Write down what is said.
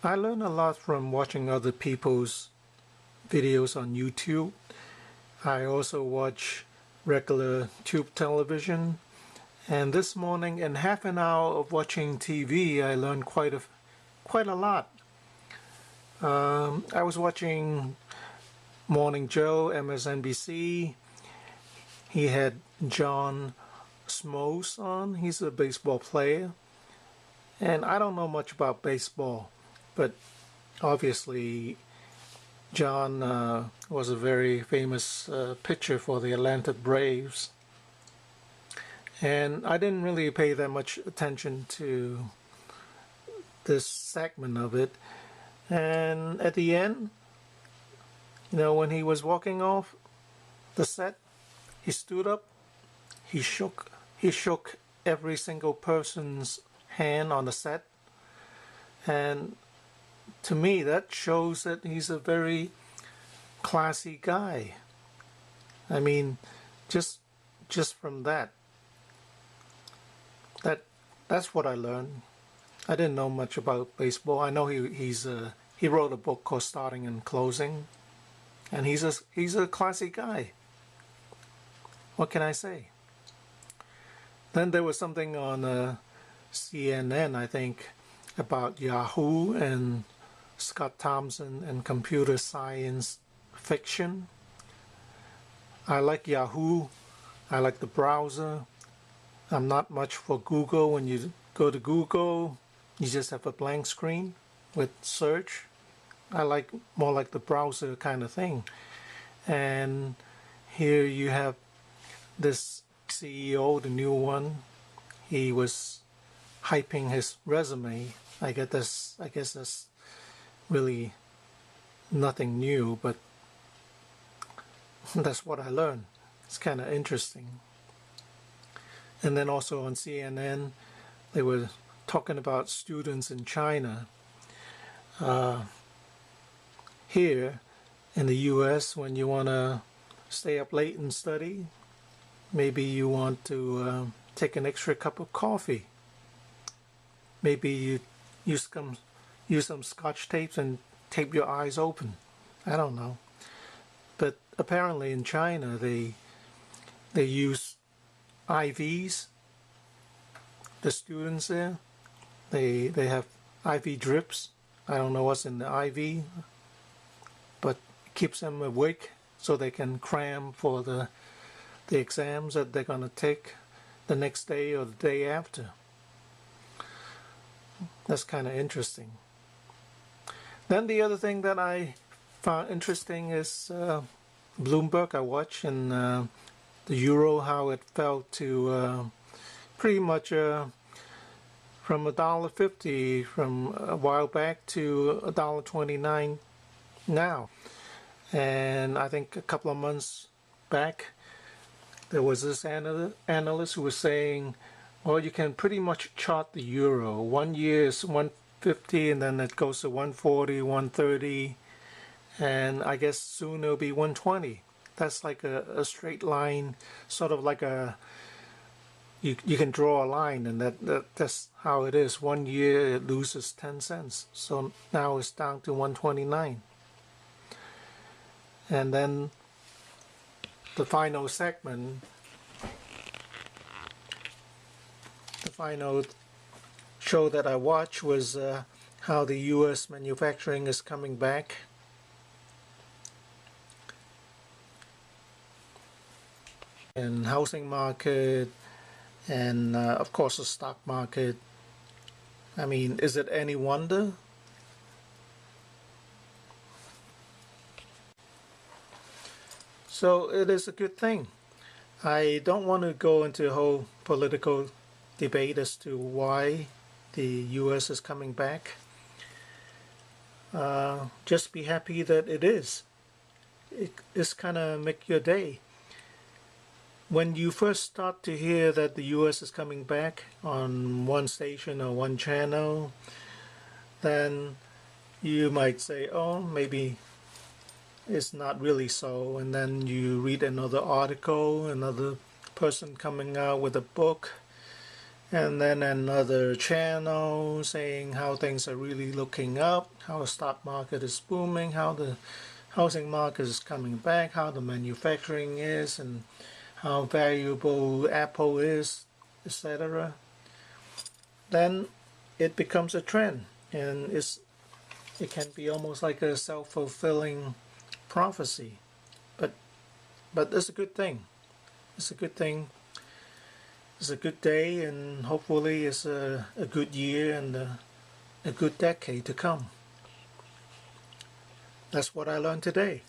I learn a lot from watching other people's videos on YouTube. I also watch regular tube television. And this morning, in half an hour of watching TV, I learned quite a lot. I was watching Morning Joe, MSNBC. He had John Smoltz on. He's a baseball player. And I don't know much about baseball, but obviously John was a very famous pitcher for the Atlanta Braves. And I didn't really pay that much attention to this segment of it. And at the end, when he was walking off the set, he stood up, he shook every single person's hand on the set. And to me, that shows that he's a very classy guy. I mean, just from that's what I learned. I didn't know much about baseball. I know he wrote a book called Starting and Closing, and he's a classy guy. What can I say? Then there was something on CNN, I think, about Yahoo and Scott Thompson and computer science fiction. I like Yahoo. I like the browser. I'm not much for Google. When you go to Google, you just have a blank screen with search. I like more like the browser kind of thing. And here you have this CEO, the new one. He was hyping his resume. I guess that's really nothing new, but that's what I learned. It's kind of interesting. And then also on CNN, they were talking about students in China. Here in the US, when you want to stay up late and study, maybe you want to take an extra cup of coffee. Maybe you use some scotch tapes and tape your eyes open. I don't know. But apparently in China, they use IVs. The students there, they have IV drips. I don't know what's in the IV, but it keeps them awake so they can cram for the exams that they're going to take the next day or the day after. That's kind of interesting. Then the other thing that I found interesting is Bloomberg. I watched, and the euro, how it fell to pretty much from $1.50 from a while back to $1.29 now. And I think a couple of months back, there was this analyst who was saying, well, you can pretty much chart the euro. 1 year is 150, and then it goes to 140, 130, and I guess soon it'll be 120. That's like a straight line, sort of like you can draw a line, and that's how it is. 1 year it loses 10 cents. So now it's down to 129. And then the final segment, the final show that I watched was how the U.S. manufacturing is coming back. And housing market, and of course the stock market. I mean, is it any wonder? So it is a good thing. I don't want to go into a whole political debate as to why the U.S. is coming back. Just be happy that it is. It's kind of make your day. When you first start to hear that the U.S. is coming back on one station or one channel, then you might say, oh, maybe it's not really so. And then you read another article, another person coming out with a book, and then another channel saying how things are really looking up, how the stock market is booming, how the housing market is coming back, how the manufacturing is, and how valuable Apple is, etc. Then it becomes a trend, and it can be almost like a self-fulfilling prophecy. But it's a good thing. It's a good thing. It's a good day, and hopefully it's a good year and a good decade to come. That's what I learned today.